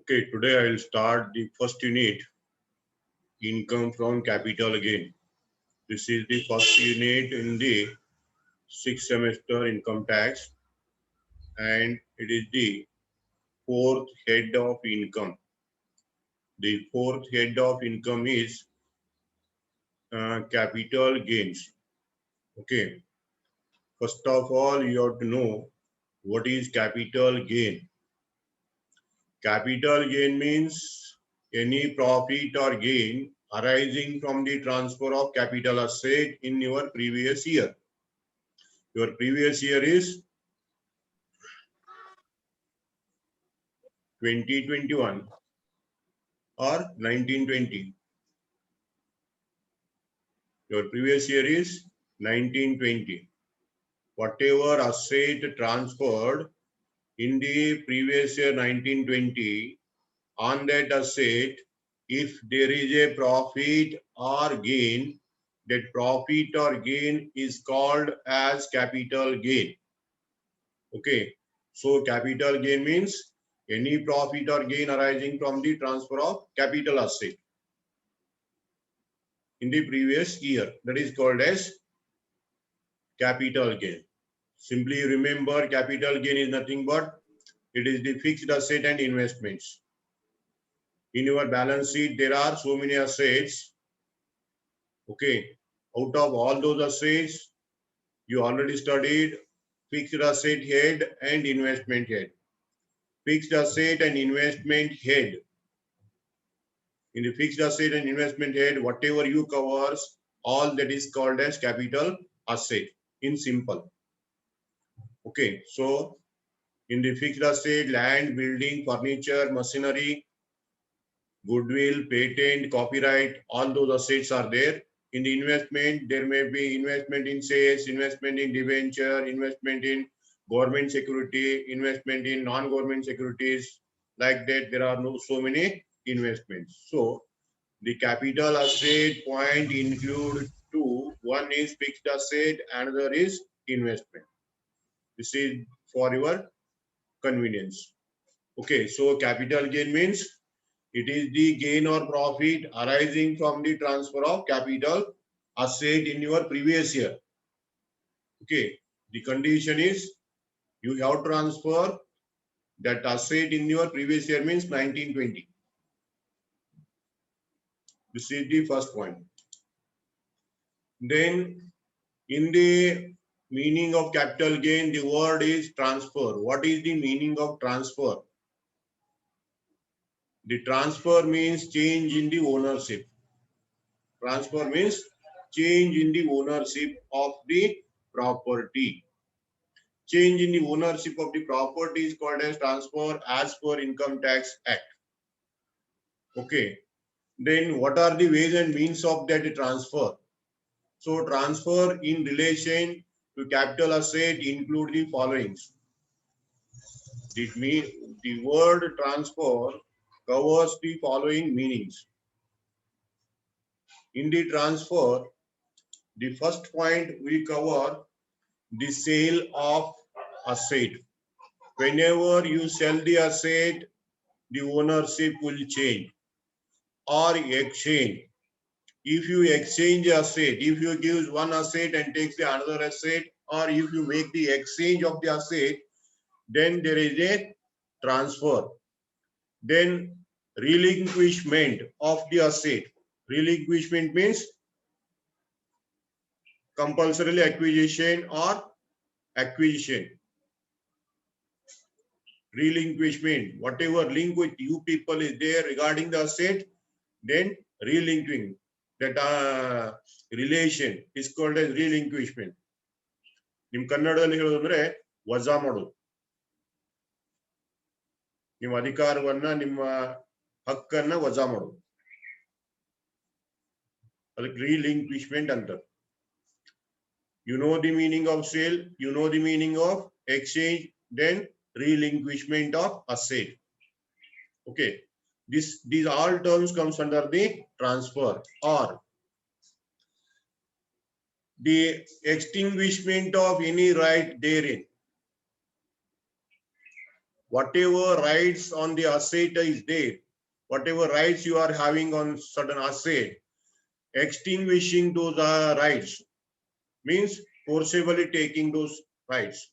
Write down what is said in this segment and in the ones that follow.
Okay, today I will start the first unit, income from capital gain. This is the first unit in the sixth semester income tax, and it is the fourth head of income. The fourth head of income is capital gains. Okay, first of all, you have to know what is capital gain. Capital gain means any profit or gain arising from the transfer of capital asset in your previous year. Your previous year is 2021 or 1920. Your previous year is 1920. Whatever asset transferred in the previous year 1920, on that asset, if there is a profit or gain, that profit or gain is called as capital gain. Okay, so capital gain means any profit or gain arising from the transfer of capital asset in the previous year, that is called as capital gain. Simply remember, capital gain is nothing but it is the fixed asset and investments. In your balance sheet, there are so many assets. Okay, out of all those assets, you already studied fixed asset head and investment head. Fixed asset and investment head. In the fixed asset and investment head, whatever you covers, all that is called as capital asset in simple. Okay, so in the fixed asset, land, building, furniture, machinery, goodwill, patent, copyright, all those assets are there. In the investment, there may be investment in shares, investment in debenture, investment in government security, investment in non-government securities. Like that, there are so many investments. So the capital asset point include two. One is fixed asset, another is investment. This is for your convenience. Okay, so capital gain means it is the gain or profit arising from the transfer of capital asset in your previous year. Okay, the condition is you have transfer that asset in your previous year means 1920. This is the first point. Then in the meaning of capital gain, the word is transfer. What is the meaning of transfer? The transfer means change in the ownership. Transfer means change in the ownership of the property. Change in the ownership of the property is called as transfer as per Income Tax Act. Okay. Then what are the ways and means of that transfer? So transfer in relation to capital asset include the following. The word transfer covers the following meanings. In the transfer, the first point we cover the sale of asset. Whenever you sell the asset, the ownership will change or exchange. If you exchange asset, if you give one asset and takes the another asset, or if you make the exchange of the asset, then there is a transfer. Then relinquishment of the asset. Relinquishment means compulsory acquisition or acquisition. Relinquishment, whatever link with you people is there regarding the asset, then relinquishing that relation is called as relinquishment. ನಿಮ್ ಕನ್ನಡದಲ್ಲಿ ಹೇಳೋದಂದ್ರೆ ವಜಾ ಮಾಡೋದು. ನಿಮ್ಮ ಅಧಿಕಾರವನ್ನ ನಿಮ್ಮ ಹಕ್ಕನ್ನ ವಜಾ ಮಾಡೋದು, ಅದಕ್ಕೆ relinquishment ಅಂತಾರೆ. You know the meaning of sale, you know the meaning of exchange, then relinquishment of asset. Okay, these all terms comes under the transfer or the extinguishment of any right therein. whatever rights on the asset is there, whatever rights you are having on certain asset, extinguishing those rights means forcibly taking those rights.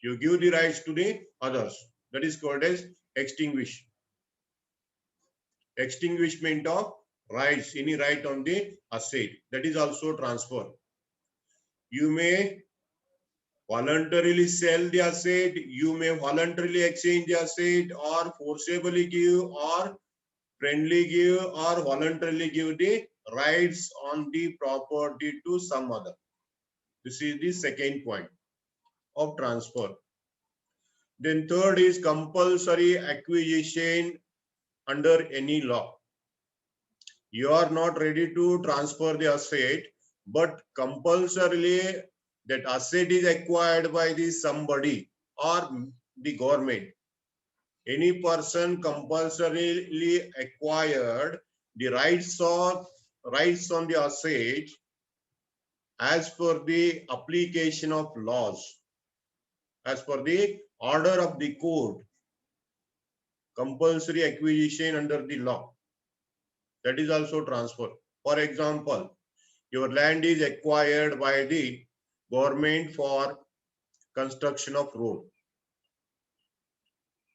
You give the rights to the others. That is called as extinguish. Extinguishment of rights, any right on the asset. That is also transfer. You may voluntarily sell the asset, you may voluntarily exchange the asset, or forcibly give, or friendly give, or voluntarily give the rights on the property to some other. This is the second point of transfer. Then third is compulsory acquisition under any law. You are not ready to transfer the asset, but compulsorily that asset is acquired by the somebody or the government. Any person compulsorily acquired the rights on the asset as per the application of laws, as per the order of the court. Compulsory acquisition under the law. That is also transfer. For example, your land is acquired by the government for construction of road.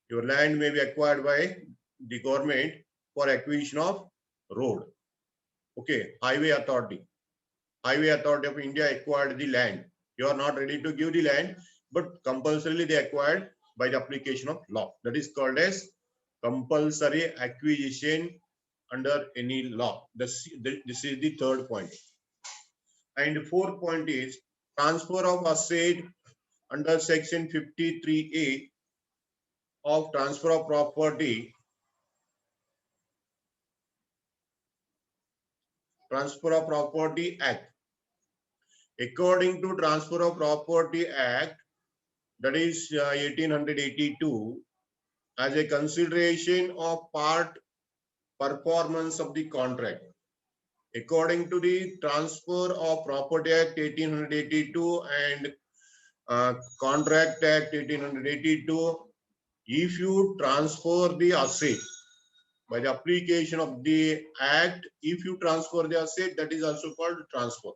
Your land may be acquired by the government for acquisition of road. Okay, Highway Authority. Highway Authority of India acquired the land. You are not ready to give the land, but compulsorily they acquired by the application of law. That is called as compulsory acquisition under any law. This is the third point. And the fourth point is transfer of asset under section 53A of Transfer of Property. Transfer of Property Act. According to Transfer of Property Act, that is 1882, as a consideration of part performance of the contract. According to the Transfer of Property Act 1882 and Contract Act 1882, if you transfer the asset by the application of the act, if you transfer the asset, that is also called transfer.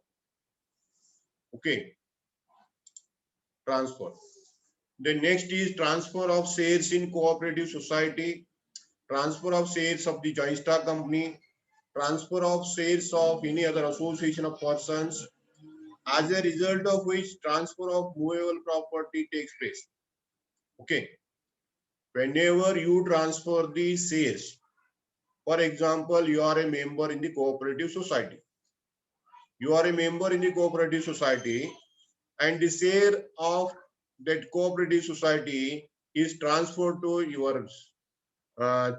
Okay, transfer. The next is transfer of shares in cooperative society, transfer of shares of the joint stock company, transfer of shares of any other association of persons, as a result of which transfer of movable property takes place. Okay, whenever you transfer the shares, for example, you are a member in the cooperative society. You are a member in the cooperative society, and the share of that cooperative society is transferred to your uh,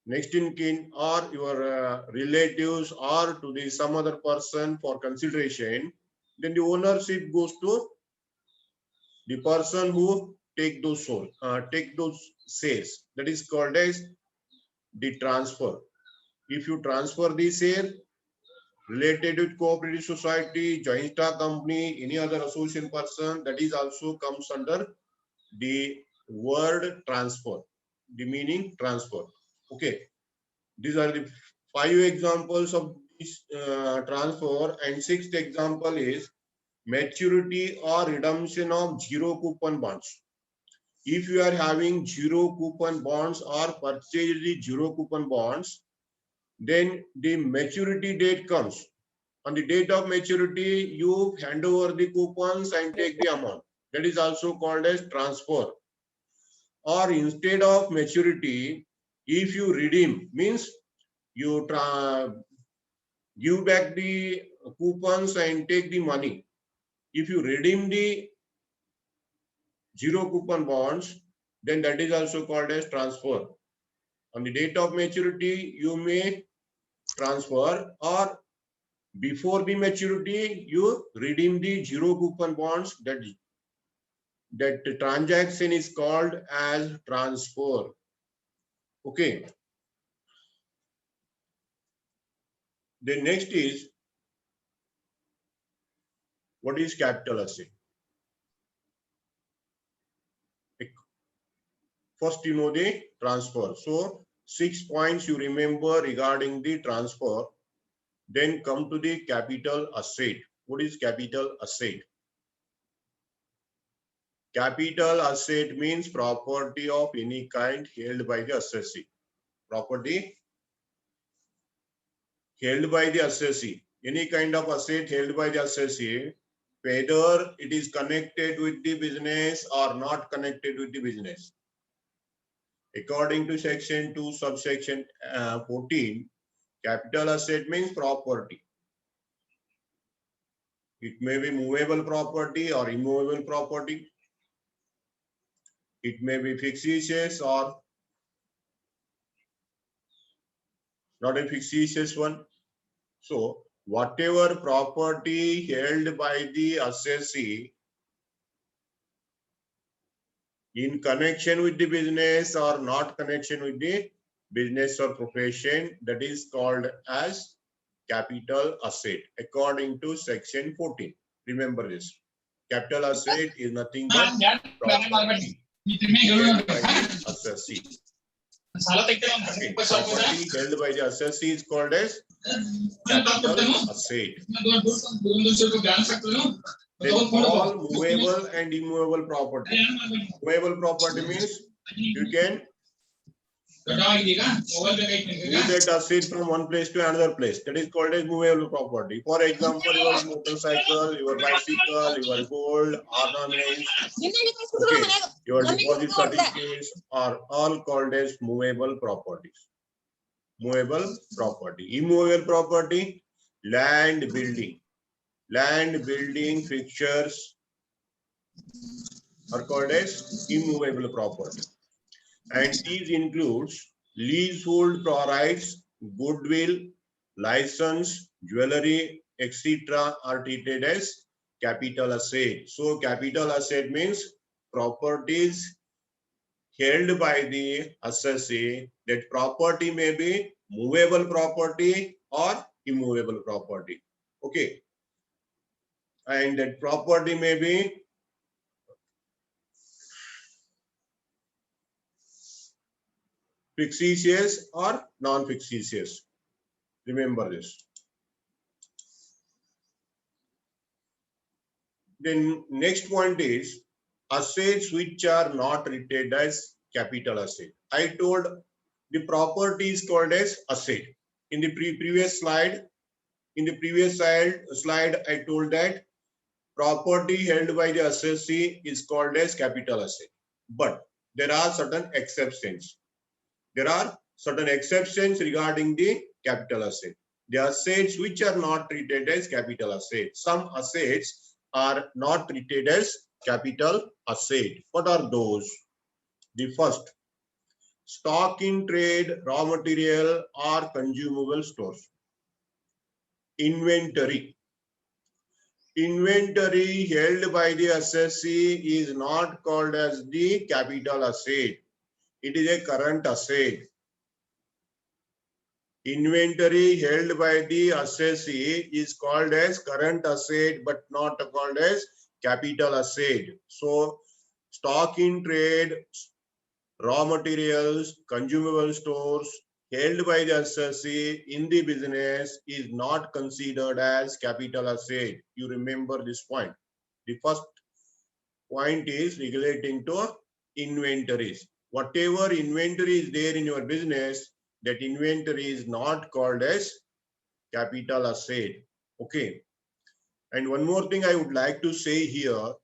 next in kin or your relatives or to the some other person for consideration. Then the ownership goes to the person who take those shares. That is called as the transfer. If you transfer the share related with cooperative society, joint stock company, any other association person, that is also comes under the word transfer, the meaning transfer. Okay, these are the 5 examples of this transfer, and 6th example is maturity or redemption of zero coupon bonds. If you are having zero coupon bonds or purchase the zero coupon bonds, then the maturity date comes. On the date of maturity, you hand over the coupons and take the amount. That is also called as transfer. Or instead of maturity, if you redeem, means you give back the coupons and take the money. If you redeem the zero coupon bonds, then that is also called as transfer. On the date of maturity, you may transfer, or before the maturity, you redeem the zero coupon bonds. That transaction is called as transfer. Okay. The next is, what is capital asset? First, you know the transfer. So 6 points you remember regarding the transfer. Then come to the capital asset. What is capital asset? Capital asset means property of any kind held by the assessee. Property held by the assessee. Any kind of asset held by the assessee, whether it is connected with the business or not connected with the business. According to section 2, subsection 14, capital asset means property. It may be movable property or immovable property. It may be fictitious or not a fictitious one. So whatever property held by the assessee in connection with the business or not connection with the business or profession, that is called as capital asset according to section 14. Remember this. Capital asset is nothing but property held by the assessee. Okay. Property held by the assessee is called as capital asset. Then all movable and immovable property. Movable property means you can move that asset from one place to another place. That is called as movable property. For example, your motorcycle, your bicycle, your gold, ornaments, okay, your deposit certificates are all called as movable properties. Movable property. Immovable property, land, building. Land, building, fixtures are called as immovable property. And these includes leasehold rights, goodwill, license, jewelry, etc. are treated as capital asset. So capital asset means properties held by the assessee. That property may be movable property or immovable property. Okay. And that property may be fictitious or non-fictitious. Remember this. Then next point is assets which are not treated as capital asset. I told the property is called as asset. In the previous slide, I told that property held by the assessee is called as capital asset. But there are certain exceptions. There are certain exceptions regarding the capital asset. The assets which are not treated as capital assets. Some assets are not treated as capital asset. What are those? The first, stock in trade, raw material or consumable stores. Inventory. Inventory held by the assessee is not called as the capital asset. It is a current asset. Inventory held by the assessee is called as current asset but not called as capital asset. So stock in trade, raw materials, consumable stores held by the assessee in the business is not considered as capital asset. You remember this point. The first point is relating to inventories. Whatever inventory is there in your business, that inventory is not called as capital asset. Okay. And one more thing I would like to say here,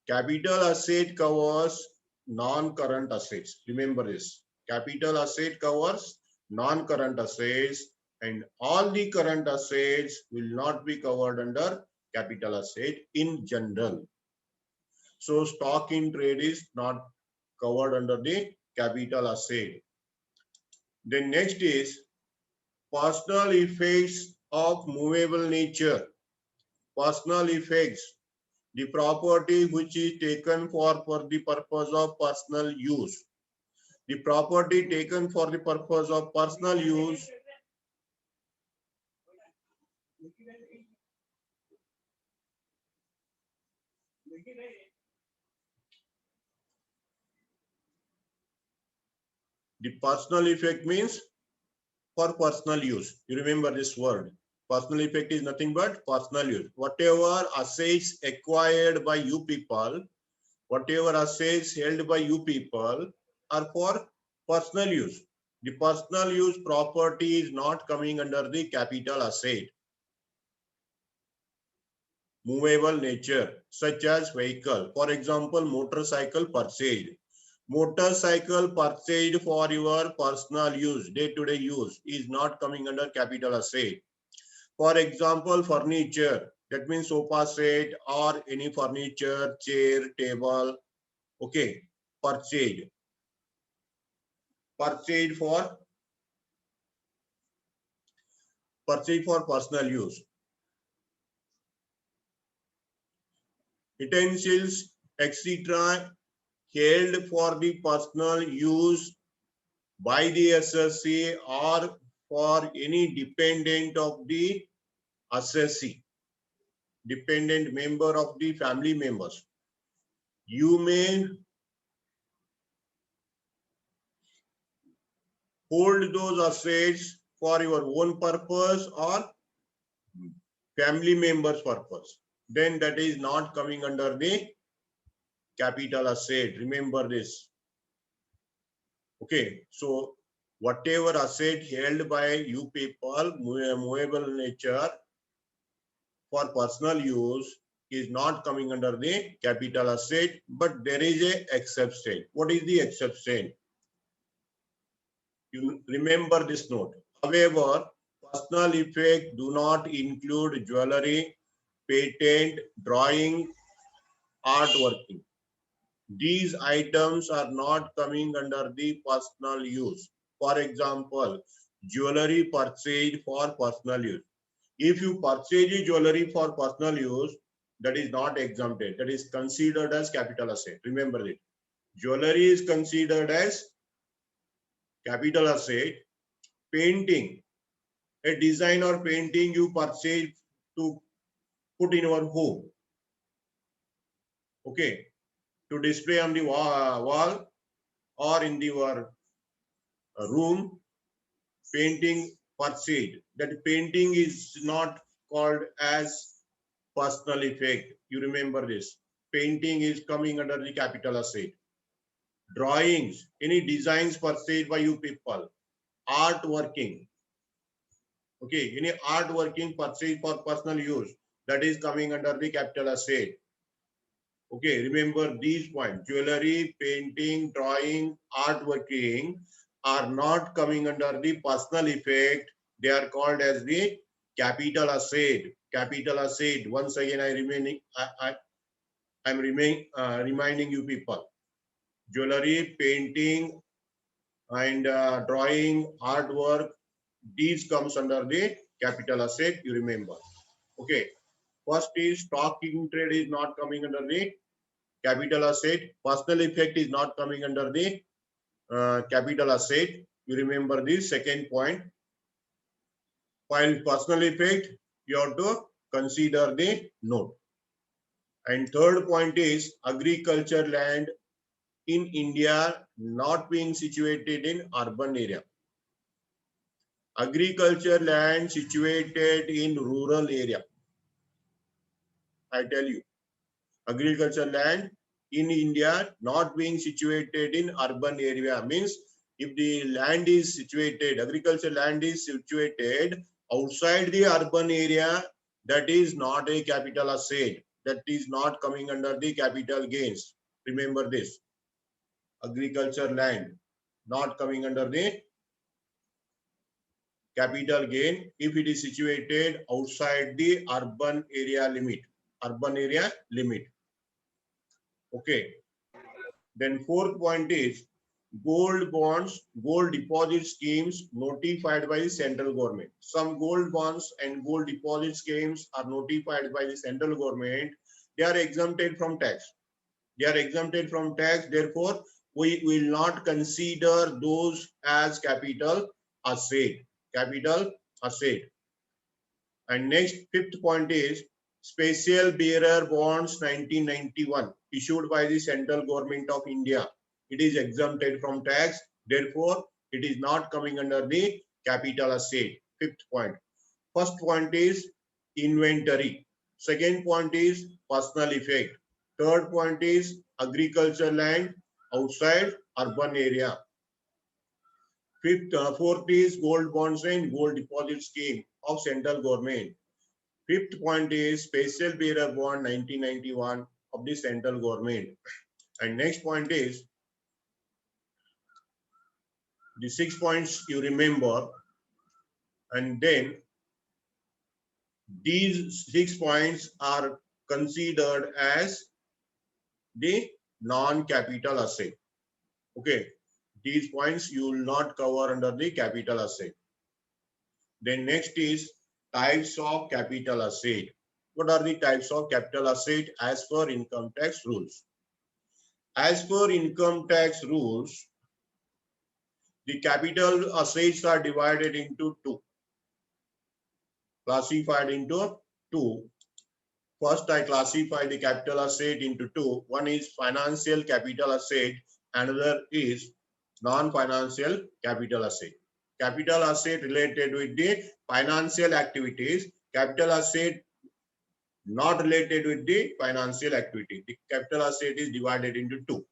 capital asset covers non-current assets. Remember this. Capital asset covers non-current assets and all the current assets will not be covered under capital asset in general. So stock in trade is not covered under the capital asset. Then next is personal effects of movable nature. Personal effects, the property which is taken for the purpose of personal use. The property taken for the purpose of personal use The personal effect means for personal use. You remember this word. Personal effect is nothing but personal use. Whatever assets acquired by you people, whatever assets held by you people are for personal use. The personal use property is not coming under the capital asset. Movable nature, such as vehicle. For example, motorcycle purchased. Motorcycle purchased for your personal use, day-to-day use, is not coming under capital asset. For example, furniture, that means sofa set or any furniture, chair, table, okay, purchased. Purchased for personal use. Utensils, etc., held for the personal use by the assessee or for any dependent of the assessee, dependent member of the family members. You may hold those assets for your own purpose or family members' purpose. Then that is not coming under the capital asset. Remember this. Okay, so whatever asset held by you people, movable nature for personal use is not coming under the capital asset, but there is a exception. What is the exception? You remember this note. However, personal effect do not include jewelry, patent, drawing, artworking. These items are not coming under the personal use. For example, jewelry purchased for personal use. If you purchase jewelry for personal use, that is not exempted. That is considered as capital asset. Remember it. Jewelry is considered as capital asset. Painting, a design or painting you purchase to put in your home. Okay, to display on the wall or in your room, painting purchased. That painting is not called as personal effect. You remember this. Painting is coming under the capital asset. Drawings, any designs purchased by you people. Art working. Okay, any art working purchased for personal use, that is coming under the capital asset. Okay, remember these points. Jewelry, painting, drawing, art working are not coming under the personal effect. They are called as the capital asset. Capital asset. Once again, I'm reminding you people. Jewelry, painting, and drawing, artwork, these comes under the capital asset. You remember. Okay. First is stock in trade is not coming under the capital asset. Personal effect is not coming under the capital asset. You remember this second point. While personal effect, you have to consider the note. And third point is agriculture land in India not being situated in urban area. Agriculture land situated in rural area. I tell you, agriculture land in India not being situated in urban area means if the land is situated, agriculture land is situated outside the urban area, that is not a capital asset. That is not coming under the capital gains. Remember this. Agriculture land not coming under the capital gain if it is situated outside the urban area limit. Urban area limit. Okay. Then fourth point is gold bonds, gold deposit schemes notified by the central government. Some gold bonds and gold deposit schemes are notified by the central government. They are exempted from tax. They are exempted from tax. Therefore, we will not consider those as capital asset. Capital asset. And next, fifth point is special bearer bonds 1991 issued by the central government of India. It is exempted from tax. Therefore, It is not coming under the capital asset. Fifth point. First point is inventory. Second point is personal effect. Third point is agriculture land outside urban area. Fourth is gold bonds and gold deposit scheme of central government. Fifth point is special bearer bond 1991 of the central government. And next point is the 6 points you remember, and then these 6 points are considered as the non-capital asset. Okay, these points you will not cover under the capital asset. Then next is types of capital asset. What are the types of capital asset as per income tax rules? As per income tax rules, the capital assets are divided into two, classified into two. First, I classify the capital asset into two. One is financial capital asset, another is non-financial capital asset. Capital asset related with the financial activities, capital asset not related with the financial activity. The capital asset is divided into two.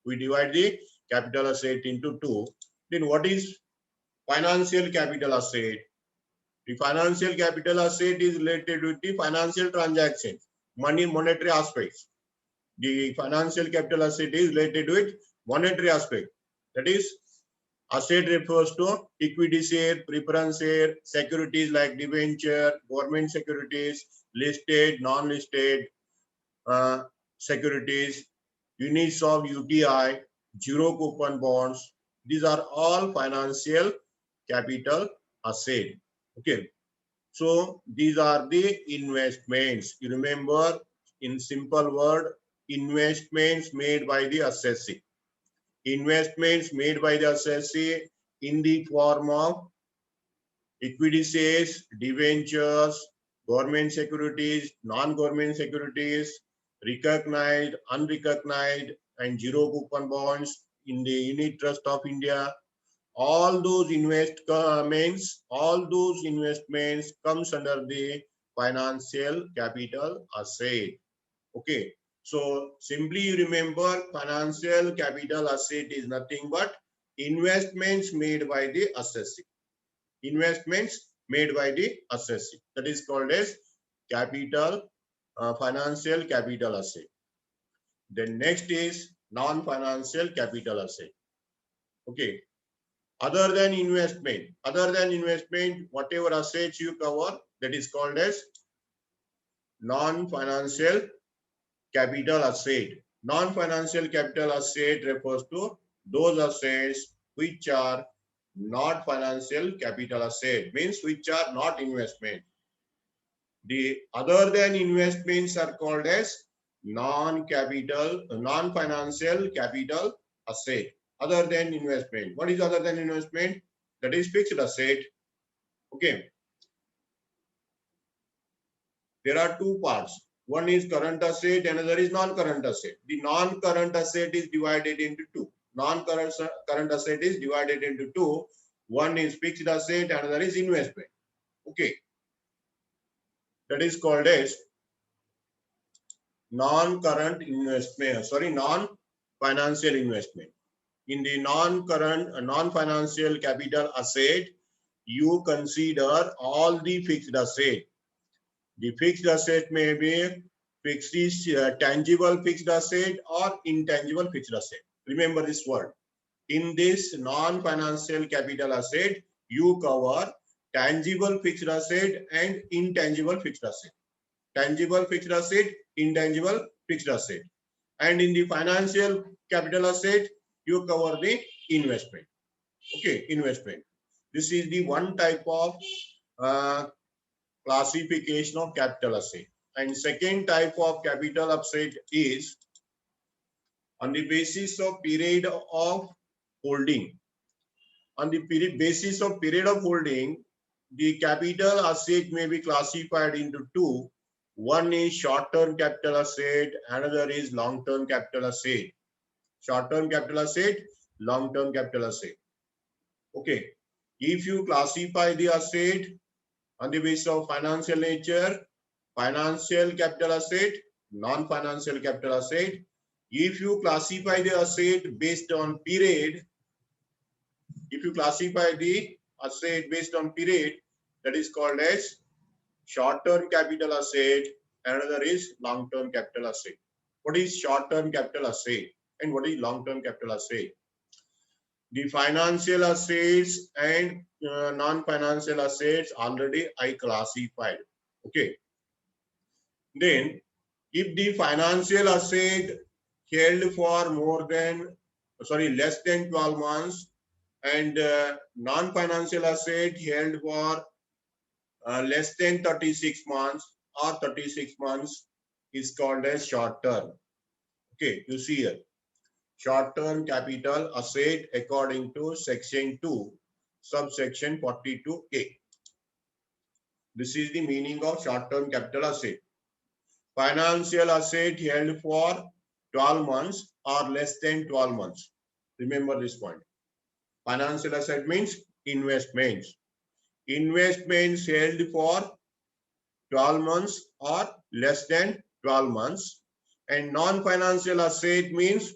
We divide the capital asset into two. Then what is financial capital asset? The financial capital asset is related with the financial transactions, monetary aspects. The financial capital asset is related with monetary aspect. That is, asset refers to equity share, preference share, securities like debenture, government securities, listed, non-listed securities, units of UTI, zero coupon bonds. These are all financial capital asset. Okay. So these are the investments. You remember, in simple word, investments made by the assessee. Investments made by the assessee in the form of equity shares, debentures, government securities, non-government securities, recognized, unrecognized, and zero coupon bonds in the unit trust of India. All those investments comes under the financial capital asset. Okay. So simply you remember, financial capital asset is nothing but investments made by the assessee. Investments made by the assessee. That is called as capital, financial capital asset. Then next is non-financial capital asset. Okay. Other than investment, whatever assets you cover, that is called as non-financial capital asset. Non-financial capital asset refers to those assets which are not financial capital asset, means which are not investment. The other than investments are called as non-financial capital asset. Other than investment. What is other than investment? That is fixed asset. Okay. There are two parts. One is current asset, another is non-current asset. The non-current asset is divided into two. Non-current asset is divided into two. One is fixed asset, another is investment. Okay. That is called as non-current investment, non-financial investment. In the non-financial capital asset, you consider all the fixed asset. The fixed asset may be tangible fixed asset or intangible fixed asset. Remember this word. In this non-financial capital asset, you cover tangible fixed asset and intangible fixed asset. Tangible fixed asset, intangible fixed asset. And in the financial capital asset, you cover the investment. Okay, investment. This is the one type of classification of capital asset. And second type of capital asset is on the basis of period of holding. On the basis of period of holding, the capital asset may be classified into two. One is short-term capital asset, another is long-term capital asset. Short-term capital asset, long-term capital asset. Okay. If you classify the asset on the basis of financial nature, financial capital asset, non-financial capital asset. If you classify the asset based on period, if you classify the asset based on period, that is called as short-term capital asset. Another is long-term capital asset. What is short-term capital asset and what is long-term capital asset? The financial assets and non-financial assets already I classified. Okay. Then, if the financial asset held for less than 12 months and non-financial asset held for less than 36 months or 36 months is called as short term. Okay, you see here. Short term capital asset according to section 2, subsection 42A. This is the meaning of short term capital asset. Financial asset held for 12 months or less than 12 months. Remember this point. Financial asset means investments. Investments held for 12 months or less than 12 months. And non-financial asset means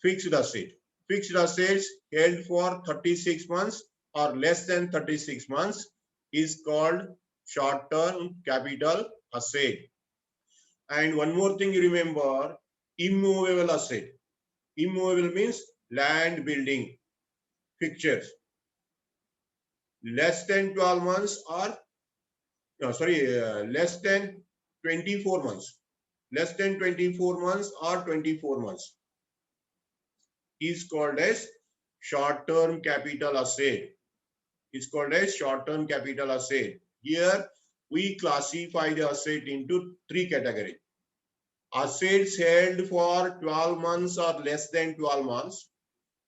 fixed asset. Fixed assets held for 36 months or less than 36 months is called short-term capital asset. And one more thing you remember, immovable asset. Immovable means land, building, fixtures. Less than 12 months or, less than 24 months. Less than 24 months or 24 months is called as short-term capital asset. It's called as short-term capital asset. Here we classify the asset into three categories. Assets held for 12 months or less than 12 months.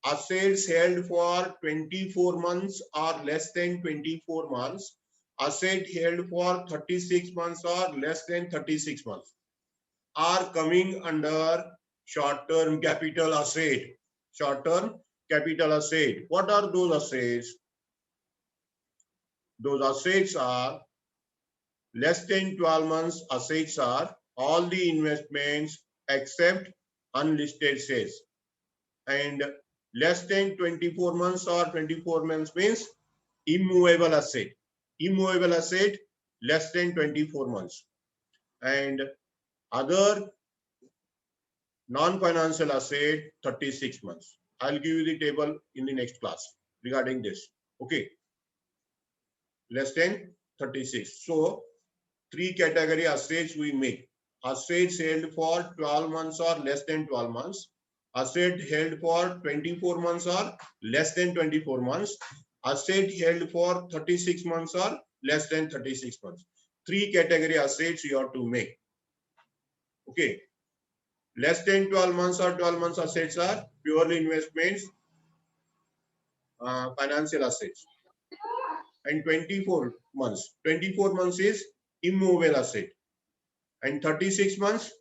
Assets held for 24 months or less than 24 months. Asset held for 36 months or less than 36 months are coming under short-term capital asset. Short-term capital asset. What are those assets? Those assets are less than 12 months assets are all the investments except unlisted shares. And less than 24 months or 24 months means immovable asset. Immovable asset less than 24 months. And other non-financial asset 36 months. I'll give you the table in the next class regarding this. Okay. Less than 36. So three category assets we make. Assets held for 12 months or less than 12 months. Asset held for 24 months or less than 24 months. Asset held for 36 months or less than 36 months. Three category assets you have to make. Okay. Less than 12 months or 12 months assets are purely investments, financial assets. And 24 months is immovable asset. And 36 months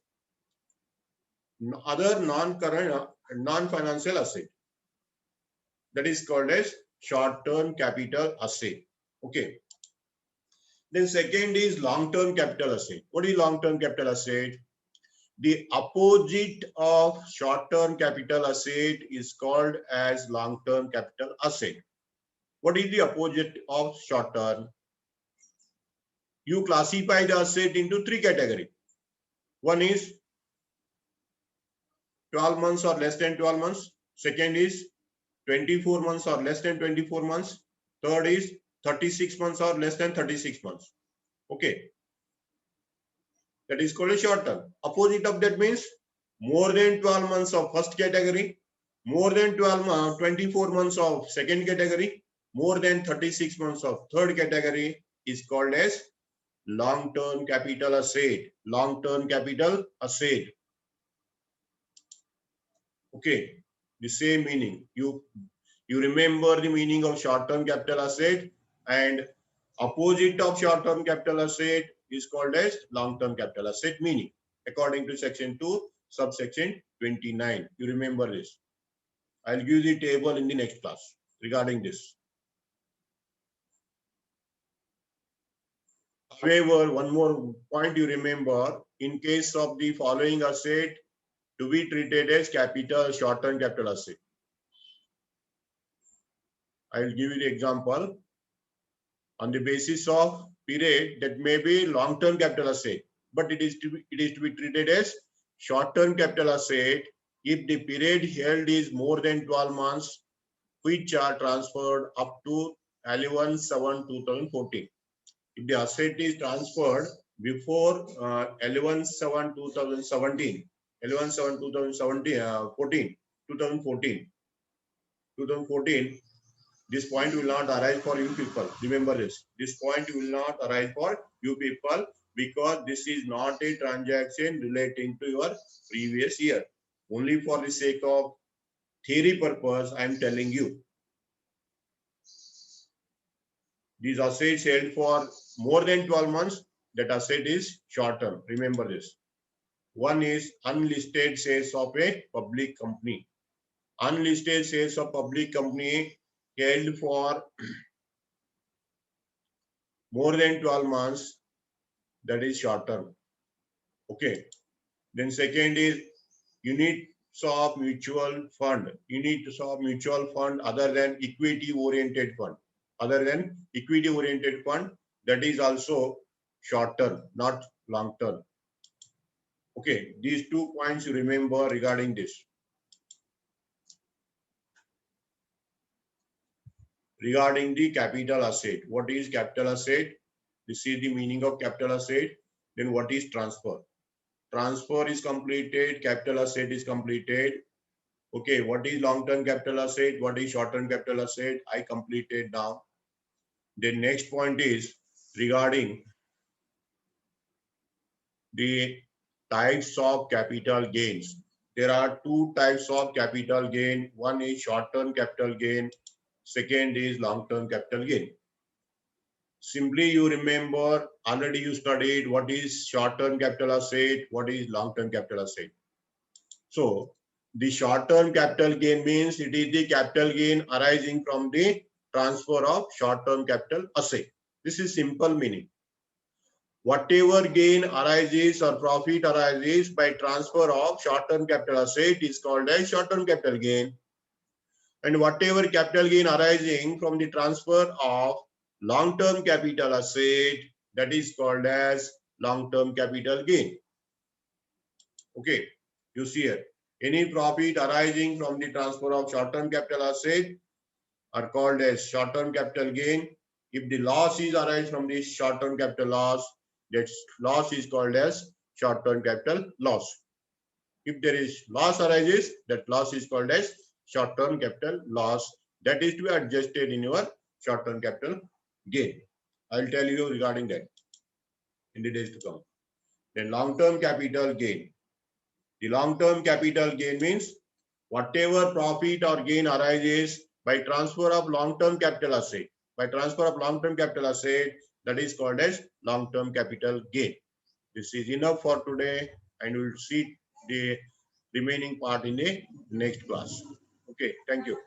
other non-current non-financial asset. That is called as short-term capital asset. Okay. Then second is long-term capital asset. What is long-term capital asset? The opposite of short-term capital asset is called as long-term capital asset. What is the opposite of short-term? You classify the asset into three categories. One is 12 months or less than 12 months. Second is 24 months or less than 24 months. Third is 36 months or less than 36 months. Okay. That is called a short term. Opposite of that means more than 12 months of first category, more than 24 months of second category, more than 36 months of third category is called as long-term capital asset. Long-term capital asset. Okay. The same meaning. You remember the meaning of short-term capital asset, and opposite of short-term capital asset is called as long-term capital asset, meaning according to section 2, subsection 29. You remember this. I'll give the table in the next class. regarding this. However, one more point you remember, in case of the following asset to be treated as capital, short-term capital asset. I will give you the example. On the basis of period, that may be long-term capital asset, but it is to be treated as short-term capital asset if the period held is more than 12 months, which are transferred up to 11/7/2014. If the asset is transferred before 11/7/2017, 2014, this point will not arise for you people. Remember this. This point will not arise for you people because this is not a transaction relating to your previous year. Only for the sake of theory purpose, I am telling you. These assets held for more than 12 months, that asset is short term. Remember this. One is unlisted shares of a public company. Unlisted shares of public company held for more than 12 months, that is short term. Okay. Then second is units of mutual fund. Units of mutual fund other than equity oriented fund. Other than equity oriented fund, that is also short term, not long term. Okay, these 2 points you remember regarding this. Regarding the capital asset, what is capital asset? This is the meaning of capital asset. Then what is transfer? Transfer is completed, capital asset is completed. Okay, what is long-term capital asset? What is short-term capital asset? I completed now. The next point is regarding the types of capital gains. There are 2 types of capital gain. One is short-term capital gain. Second is long-term capital gain. Simply you remember, already you studied what is short-term capital asset, what is long-term capital asset. So the short-term capital gain means it is the capital gain arising from the transfer of short-term capital asset. This is simple meaning. Whatever gain arises or profit arises by transfer of short-term capital asset is called as short-term capital gain. And whatever capital gain arising from the transfer of long-term capital asset, that is called as long-term capital gain. Okay, you see here, any profit arising from the transfer of short-term capital asset are called as short-term capital gain. If the loss is arising from this short-term capital loss, that loss is called as short-term capital loss. If there is loss arises, that loss is called as short-term capital loss. That is to be adjusted in your short-term capital gain. I'll tell you regarding that in the days to come. Then long-term capital gain. The long-term capital gain means whatever profit or gain arises by transfer of long-term capital asset. By transfer of long-term capital asset, that is called as long-term capital gain. This is enough for today, and we'll see the remaining part in the next class. Okay, thank you.